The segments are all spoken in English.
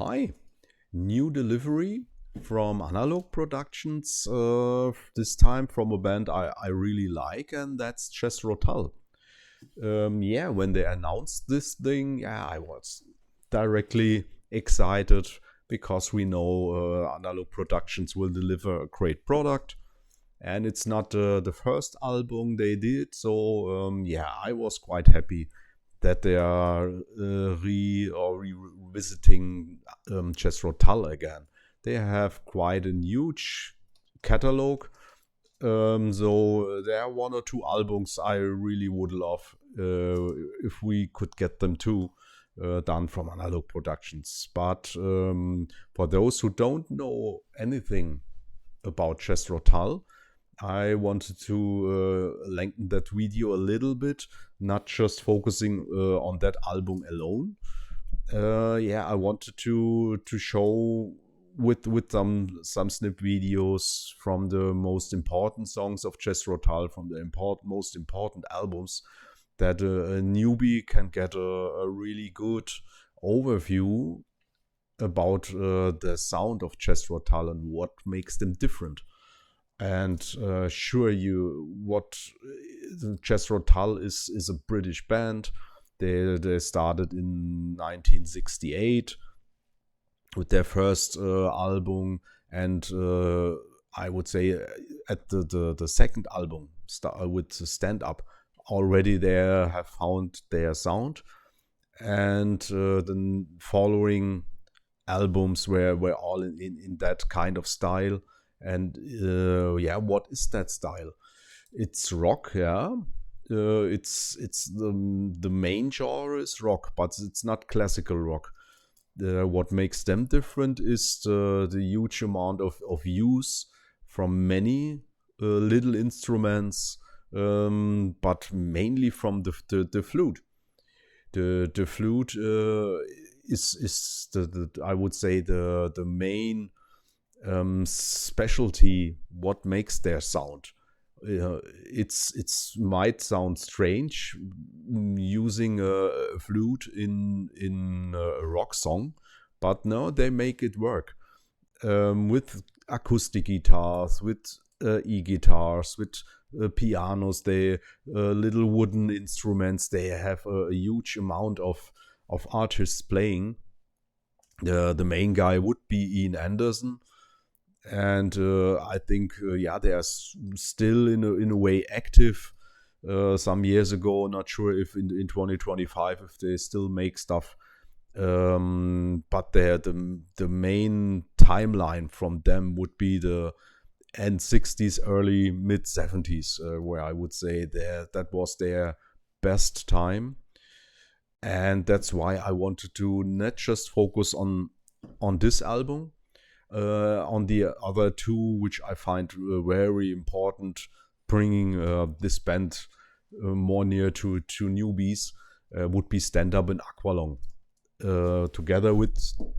Hi, new delivery from Analogue Productions, this time from a band I really like, and that's Jethro Tull. Yeah, when they announced this thing, yeah, I was directly excited because we know Analogue Productions will deliver a great product. And it's not the first album they did, so yeah, I was quite happy that they are revisiting Jethro Tull again. They have quite a huge catalog, so there are one or two albums I really would love if we could get them too. Done from Analogue Productions. But for those who don't know anything about Jethro Tull, I wanted to lengthen that video a little bit, not just focusing on that album alone. Yeah, I wanted to show with some snip videos from the most important songs of Jethro Tull, from the most important albums, that a newbie can get a really good overview about the sound of Jethro Tull and what makes them different. And what Jethro Tull is a British band. They started in 1968 with their first album, and I would say at the second album with Stand Up, already they have found their sound, and the following albums were all in that kind of style. And yeah, what is that style? It's rock, yeah. It's the main genre is rock, but it's not classical rock. What makes them different is the huge amount of use from many little instruments, but mainly from the flute. The flute is the I would say the main specialty, what makes their sound. It's might sound strange using a flute in a rock song, but no, they make it work with acoustic guitars, with e-guitars, with pianos, they little wooden instruments. They have a huge amount of artists playing. The main guy would be Ian Anderson, and I think yeah, they are still in a way active. Some years ago, not sure if in 2025 if they still make stuff, but the main timeline from them would be the end 60s, early mid 70s, where I would say that was their best time. And that's why I wanted to not just focus on this album, on the other two, which I find very important, bringing this band more near to newbies, would be Stand Up and Aqualung. Together with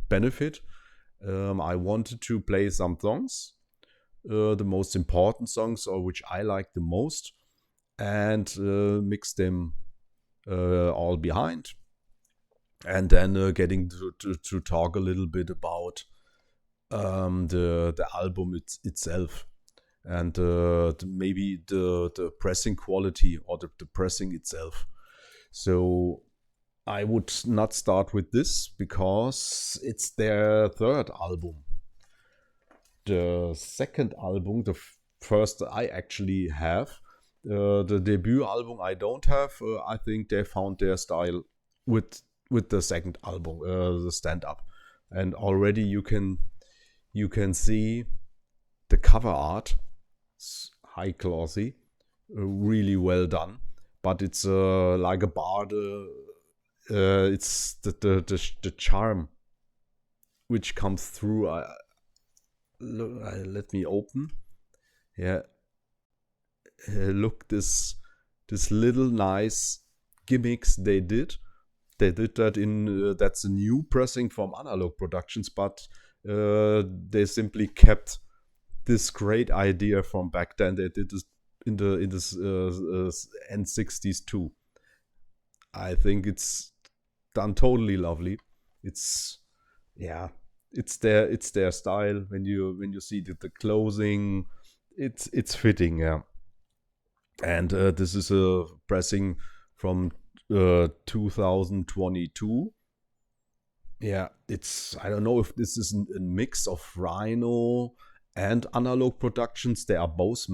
Benefit, I wanted to play some songs, the most important songs, or which I like the most, and mix them all behind, and then getting to talk a little bit about the album itself, and maybe the pressing quality, or the pressing itself. So I would not start with this because it's their third album. The second album, the first I actually have, the debut album I don't have. I think they found their style with the second album, the Stand Up, and already you can see the cover art. It's high classy, really well done. But it's like a bard. It's the charm which comes through. Let me open. Yeah, look, this little nice gimmicks they did. They did that in that's a new pressing from Analogue Productions, but they simply kept this great idea from back then. They did this in this end 60s too. I think it's done totally lovely. It's Yeah, it's their style. When you see the clothing, it's fitting. Yeah, and this is a pressing from 2022. Yeah, it's I don't know if this is a mix of Rhino and Analog Productions. They are both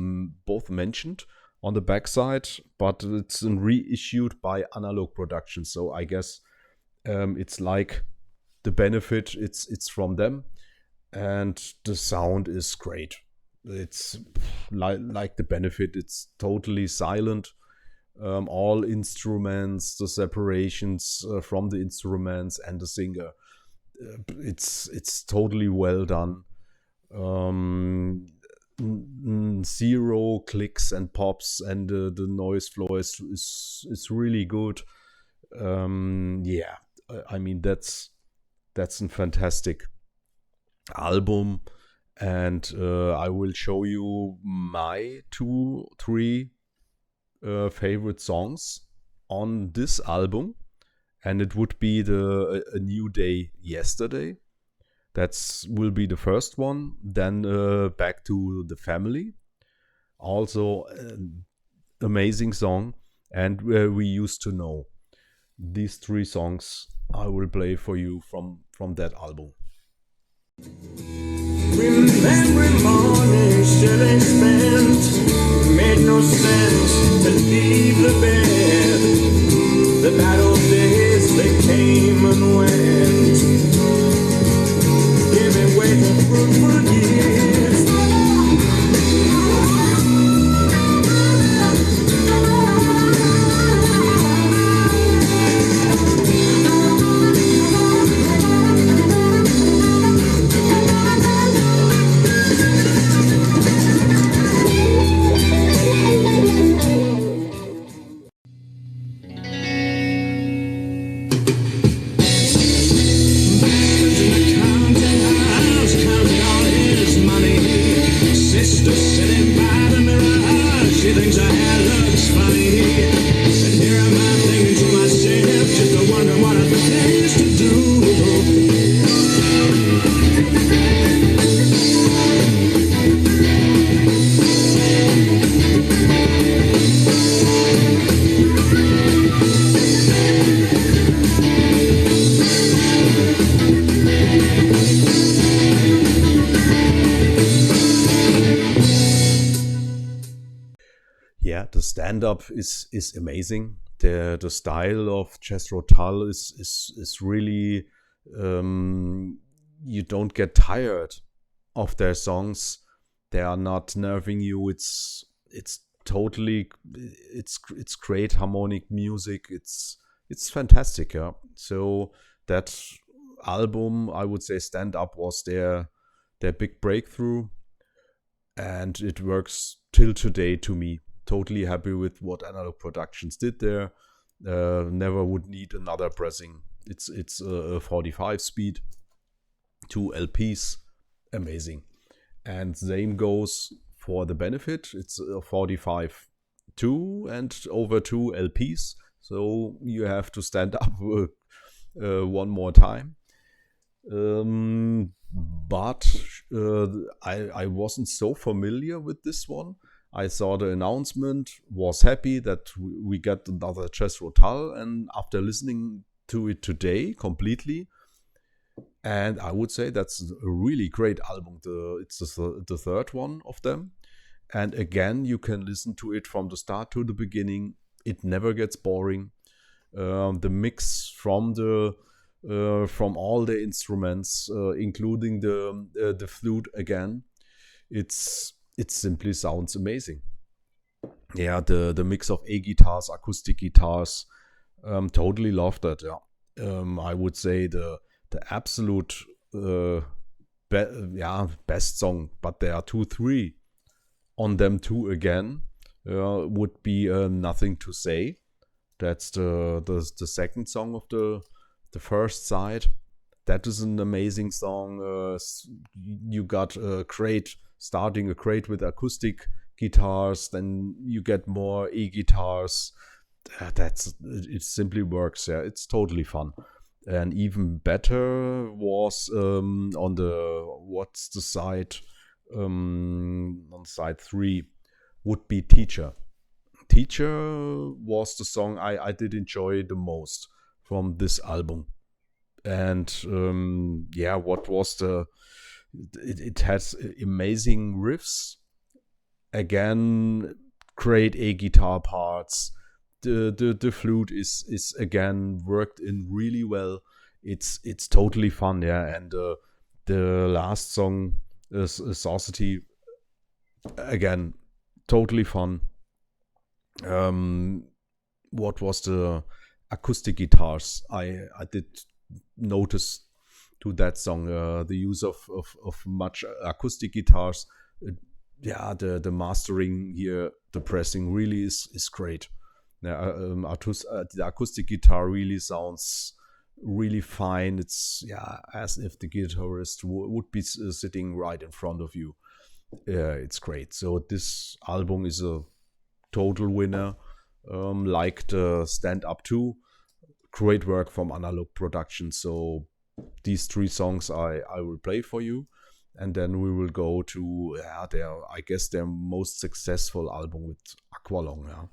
mentioned on the backside, but it's reissued by Analog Productions. So I guess it's like the benefit. It's from them, and the sound is great. It's like the benefit. It's totally silent. All instruments, the separations from the instruments and the singer. It's totally well done. Zero clicks and pops, and the noise floor is really good. Yeah, I mean that's a fantastic album, and I will show you my 2 3 favorite songs on this album, and it would be the A New Day Yesterday. That's will be the first one. Then Back to the Family, also an amazing song, and We Used to Know. These 3 songs I will play for you from that album. Remembering mornings still ain't spent. Made no sense to leave the bed. The bad old days, they came and went, giving way to fruitful years. Yeah, the stand up is amazing. The style of Jethro Tull is really you don't get tired of their songs. They are not nerving you. It's totally it's great harmonic music. It's fantastic. Yeah. So that album, I would say, Stand Up was their big breakthrough, and it works till today to me. Totally happy with what Analogue Productions did there. Never would need another pressing. It's a 45 speed, 2 LPs, amazing. And same goes for the benefit. It's a 45 2 and over 2 LPs. So you have to stand up one more time. But I wasn't so familiar with this one. I saw the announcement, was happy that we got another Jethro Tull, and after listening to it today completely, and I would say that's a really great album. It's the third one of them, and again you can listen to it from the start to the beginning. It never gets boring. The mix from all the instruments, including the flute again, it simply sounds amazing. Yeah, the mix of guitars, acoustic guitars, totally love that. Yeah, I would say the absolute best song, but there are 2 3 on them too again. Would be Nothing to Say. That's the second song of the first side. That is an amazing song. You got a crate, starting a crate with acoustic guitars, then you get more e-guitars. It simply works. Yeah, it's totally fun. And even better was on the side, on side 3 would be Teacher. Teacher was the song I did enjoy the most from this album. And what was it has amazing riffs, again great guitar parts. The flute is again worked in really well. It's totally fun, yeah. And the last song is Saucity, again totally fun. What was the acoustic guitars I did notice to that song, the use of much acoustic guitars. The mastering here, the pressing really is great. The acoustic guitar really sounds really fine. It's as if the guitarist would be sitting right in front of you. It's great. So this album is a total winner. Like the Stand Up 2, great work from Analogue Productions. So these 3 songs I will play for you, and then we will go to their most successful album with Aqualung. Yeah.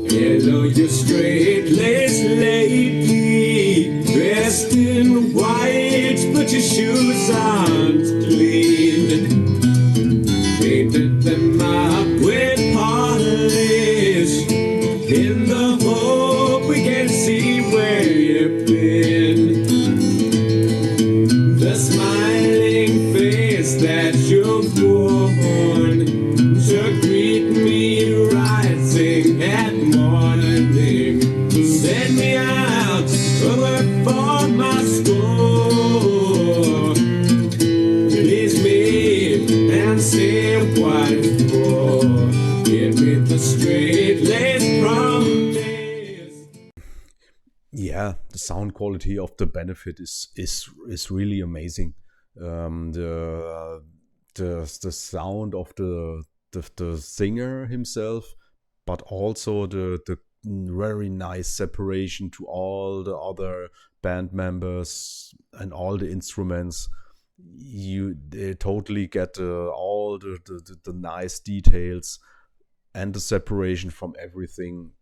Hello, you straight-laced lady, dressed in white, but your shoes aren't clean. Painted them up with polish, in the hope we can see where you've been. The smiling face that you've worn to greet me rising at morning. Send me out to work for my store. Release me and say what for. Give me the straight-laced promise. Yeah, the sound quality of the Benefit is really amazing. The sound of the singer himself, but also the very nice separation to all the other band members and all the instruments. They totally get all the nice details and the separation from everything.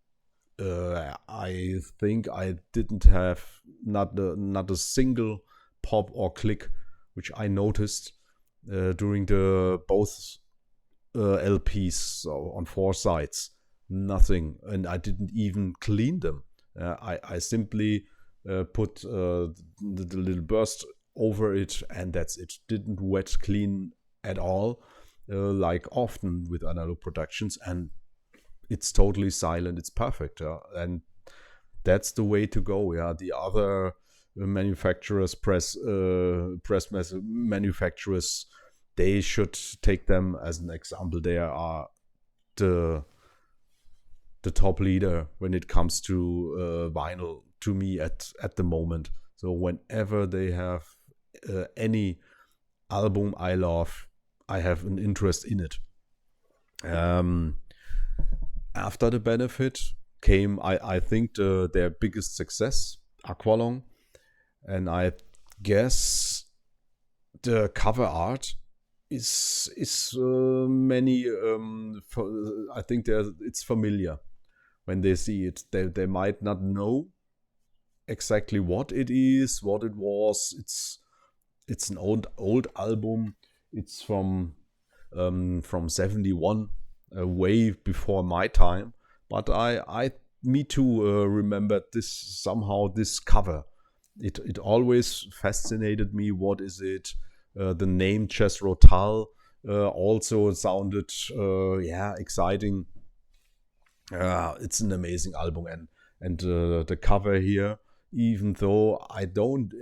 I think I didn't have not a single pop or click which I noticed during the both LPs, so on 4 sides. Nothing, and I didn't even clean them. I simply put the little burst over it, and that's it. Didn't wet clean at all, like often with Analogue Productions, and it's totally silent. It's perfect, and that's the way to go. Yeah, the other manufacturers, press manufacturers, they should take them as an example. They are the top leader when it comes to vinyl to me at the moment. So whenever they have any album I love, I have an interest in it. After the Benefit came, I think, their biggest success, Aqualung, and I guess the cover art is many. I think it's familiar when they see it. They might not know exactly what it is, what it was. It's It's an old album. It's from 71, way before my time. But me too, remembered this somehow. This cover, it always fascinated me. What is it? The name Jethro Tull also sounded, exciting. It's an amazing album, and the cover here. Even though I don't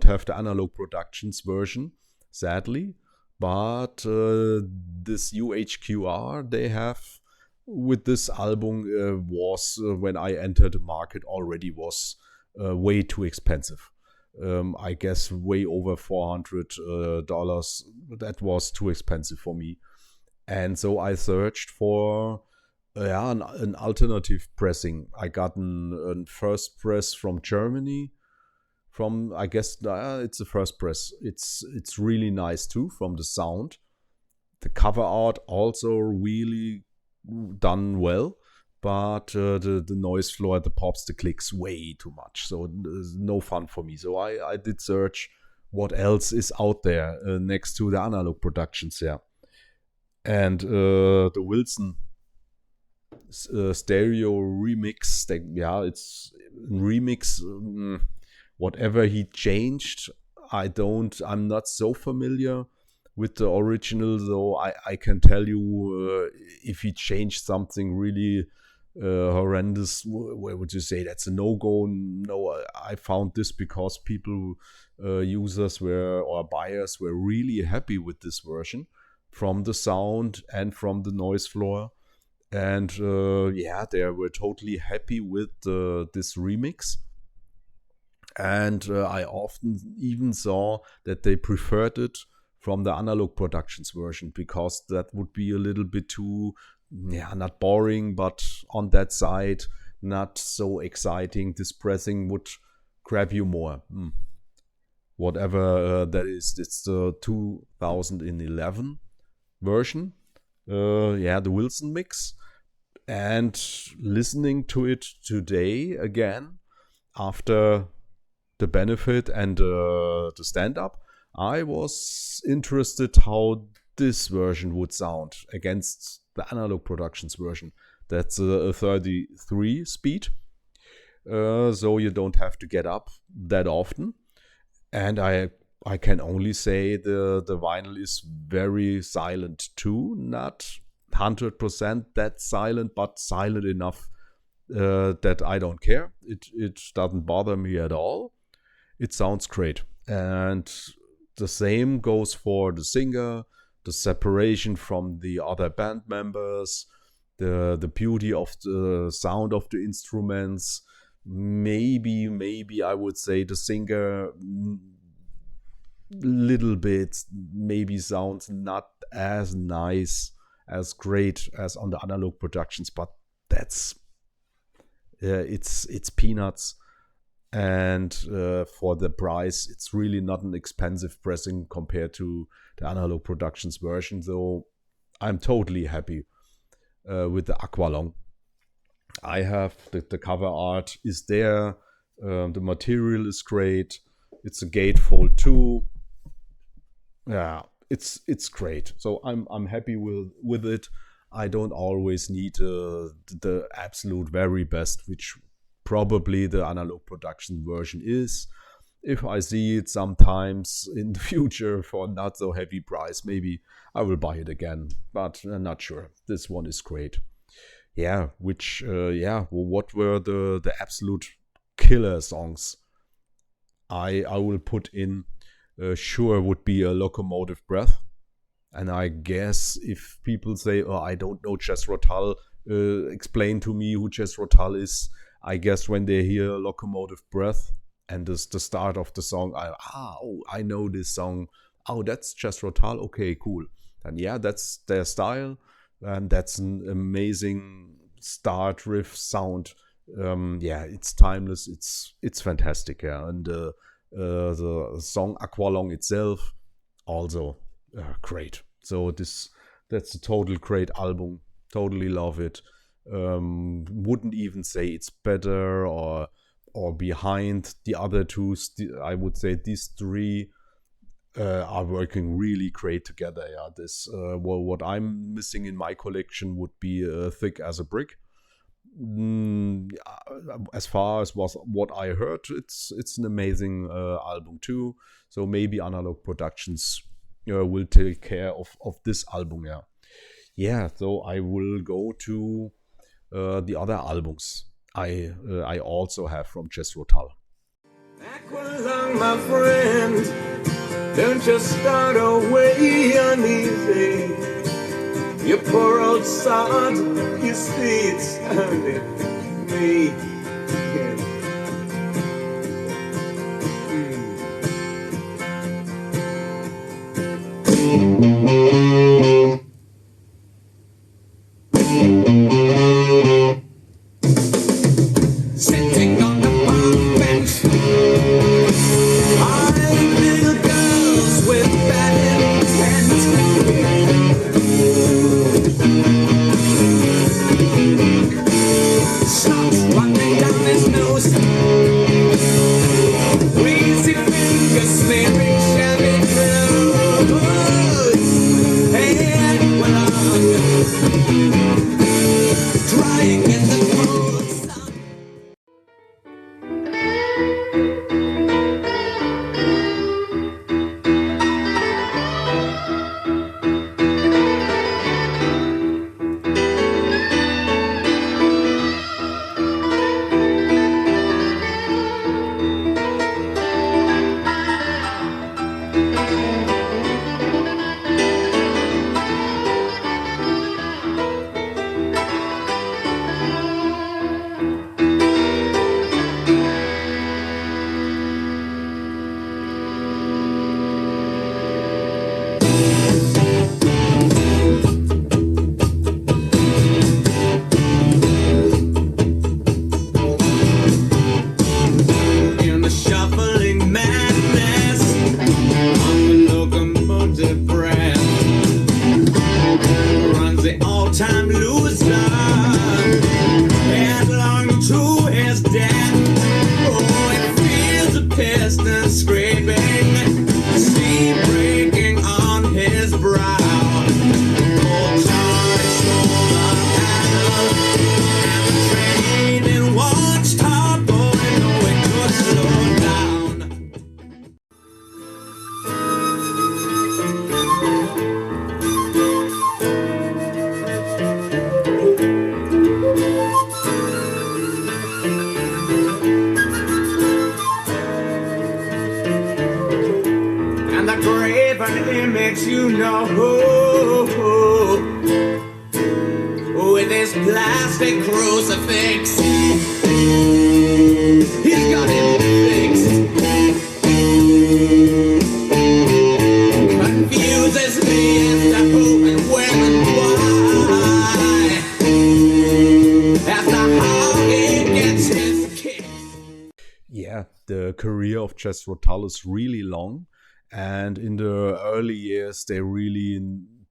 have the Analogue Productions version, sadly, but this UHQR they have with this album was when I entered the market already was way too expensive. I guess way over $400. That was too expensive for me, and so I searched for an alternative pressing. I got an first press from Germany. From I guess it's the first press. It's really nice too from the sound. The cover art also really done well, but the noise floor, the pops, the clicks way too much. So there's no fun for me. So I did search what else is out there next to the Analogue Productions here, and the Wilson stereo remix. It's remix. Whatever he changed, I'm not so familiar with the original, though I can tell you if he changed something really horrendous, where would you say that's a no-go? No, I found this because people, users or buyers were really happy with this version from the sound and from the noise floor. And they were totally happy with this remix. And I often even saw that they preferred it from the Analogue Productions version, because that would be a little bit too, not boring, but on that side, not so exciting. This pressing would grab you more. Whatever that is, it's the 2011 version. The Wilson mix. And listening to it today again, after the benefit and the stand-up, I was interested how this version would sound against the Analogue Productions version. That's a 33 speed, so you don't have to get up that often. And I can only say the vinyl is very silent too, not 100% that silent, but silent enough that I don't care. It doesn't bother me at all. It sounds great. And the same goes for the singer, the separation from the other band members, the beauty of the sound of the instruments. Maybe I would say the singer little bit maybe sounds not as nice, as great as on the Analogue Productions, but that's it's peanuts. And for the price, it's really not an expensive pressing compared to the Analogue Productions version. So I'm totally happy with the Aqualung. I have the cover art is there. The material is great. It's a gatefold too. Yeah, it's great. So I'm happy with it. I don't always need the absolute very best, which probably the Analogue Production version is. If I see it sometimes in the future for not so heavy price, maybe I will buy it again. But I'm not sure. This one is great. Yeah, what were the absolute killer songs? I will put in. Sure would be a Locomotive Breath. And I guess if people say, "Oh, I don't know Jethro Tull," explain to me who Jethro Tull is. I guess when they hear Locomotive Breath and the start of the song, I know this song. Oh, that's Jethro Tull. Okay, cool. And yeah, that's their style, and that's an amazing start riff sound. It's timeless. It's fantastic. Yeah, and the song Aqualung itself also great. So that's a total great album. Totally love it. Wouldn't even say it's better or behind the other two. I would say these three are working really great together. Yeah, this what I'm missing in my collection would be Thick as a Brick. As far as was what I heard, it's an amazing album too. So maybe Analogue Productions will take care of this album. Yeah. So I will go to the other albums I also have from Jethro Tull. Aqualung, my friend, don't just start away uneasy. You poor old sod, you see it's only me. Yeah. Sitting on the park bench, eyeing little girls with bad intent. Snot running down his nose, greasy fingers smearing shabby clothes. And well, drying in the cold sun. In the shuffling madness of the locomotive breath runs the all-time loser headlong to his death. Oh, it feels the piston scraping, steam breaking on his brow. Old Charlie stole the paddle, and the train in Watchtower boy knowing could slow down. And the graven image, you know, with his plastic crucifix, he's got him fixed. Confuses me as to who and where and why, as to how he gets his kicks. Yeah, the career of Jethro Tull is really long, and in the early years they really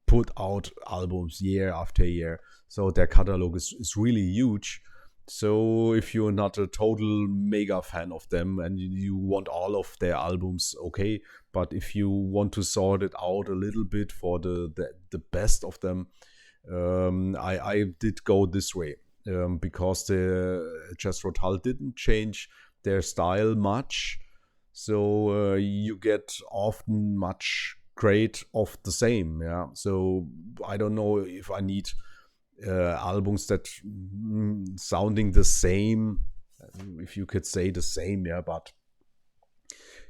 put out albums year after year, so their catalog is really huge. So if you're not a total mega fan of them and you want all of their albums, okay, but if you want to sort it out a little bit for the best of them, I did go this way, because the Jethro Tull didn't change their style much, so you get often much great of the same. Yeah, so I don't know if I need albums that sounding the same, if you could say the same. Yeah, but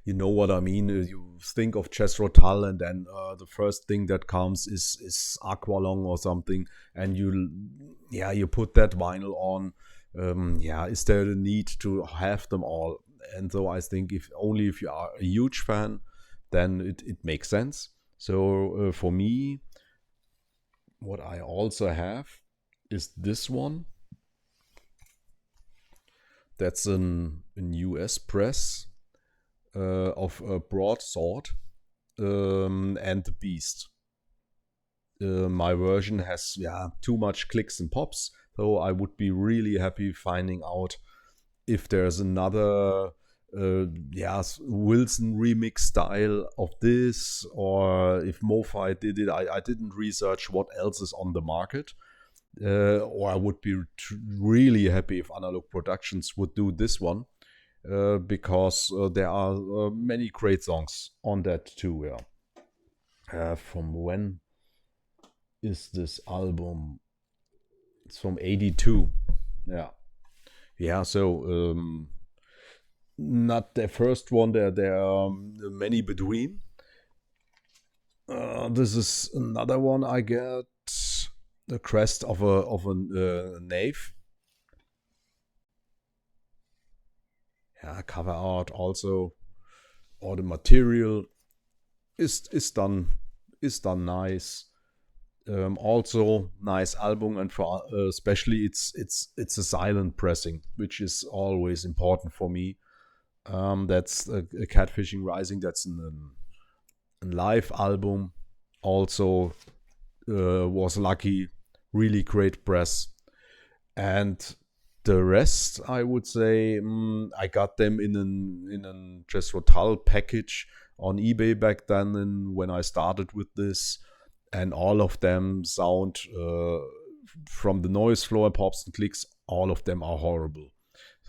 you know what I mean. You think of Jethro Tull, and then the first thing that comes is Aqualung or something, and you put that vinyl on. Is there a need to have them all? And so I think if you are a huge fan, then it makes sense. So for me, what I also have is this one. That's an US press of a Broadsword and the Beast. My version has too much clicks and pops, so I would be really happy finding out if there's another Wilson remix style of this, or if MoFi did it. I didn't research what else is on the market. Or I would be really happy if Analogue Productions would do this one, because there are many great songs on that too. Yeah. From when is this album? It's from '82. Yeah. So not the first one. There are many between. This is another one I get. The crest of a knave. Yeah, cover art also. All the material is done nice. Also nice album, and for especially it's a silent pressing, which is always important for me. That's a Catfishing Rising. That's a live album. Also was lucky, really great press, and the rest I would say I got them in an Jethro Tull package on eBay back then, when I started with this, and all of them sound from the noise floor, pops and clicks, all of them are horrible.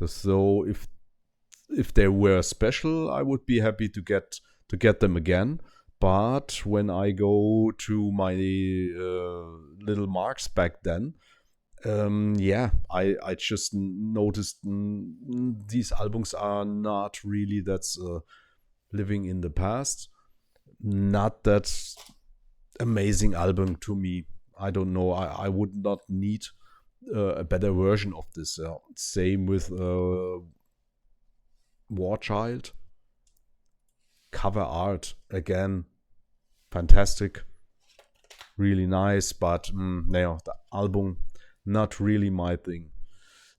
So if they were special, I would be happy to get them again. But when I go to my little marks back then, I just noticed these albums are not really that's living in the past. Not that amazing album to me. I don't know. I would not need a better version of this. Same with War Child. Cover art again, fantastic, really nice, but the album not really my thing.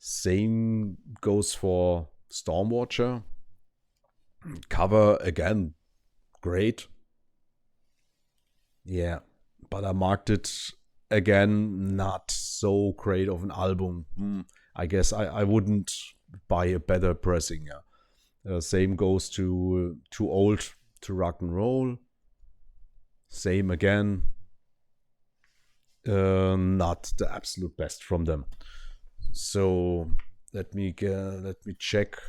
Same goes for Stormwatcher. Cover again, great. Yeah, but I marked it again, not so great of an album. I guess I wouldn't buy a better pressing. Same goes to Too Old to Rock and Roll. Same again. Not the absolute best from them. So let me check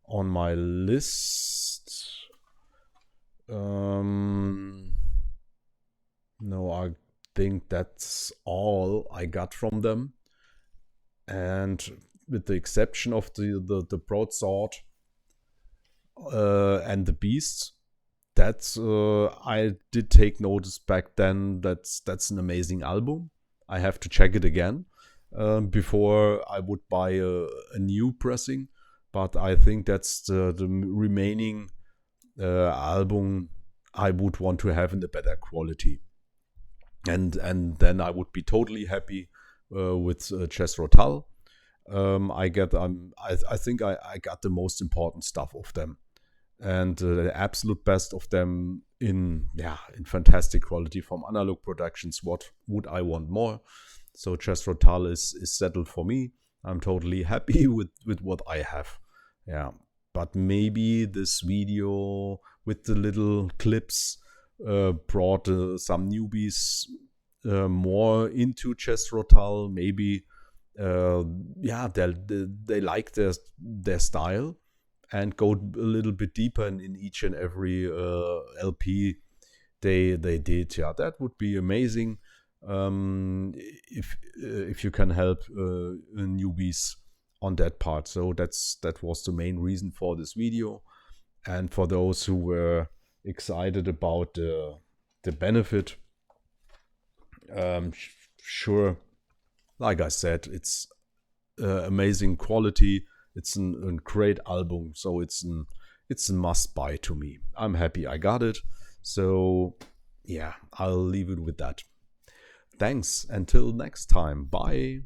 on my list. No, I think that's all I got from them, and with the exception of the broadsword and the beast, that's I did take notice back then. That's an amazing album. I have to check it again before I would buy a new pressing, but I think that's the remaining album I would want to have in the better quality, and then I would be totally happy with Jethro Tull. I think I got the most important stuff of them, and the absolute best of them in fantastic quality from Analogue Productions. What would I want more? So Jethro Tull is settled for me. I'm totally happy with what I have. Yeah, but maybe this video with the little clips brought some newbies more into Jethro Tull. Maybe they like their style and go a little bit deeper in each and every LP they did. Yeah, that would be amazing. If you can help newbies on that part. So that was the main reason for this video. And for those who were excited about the benefit, sure, like I said, it's amazing quality. It's a great album, so it's a must buy to me. I'm happy I got it. So yeah, I'll leave it with that. Thanks. Until next time. Bye.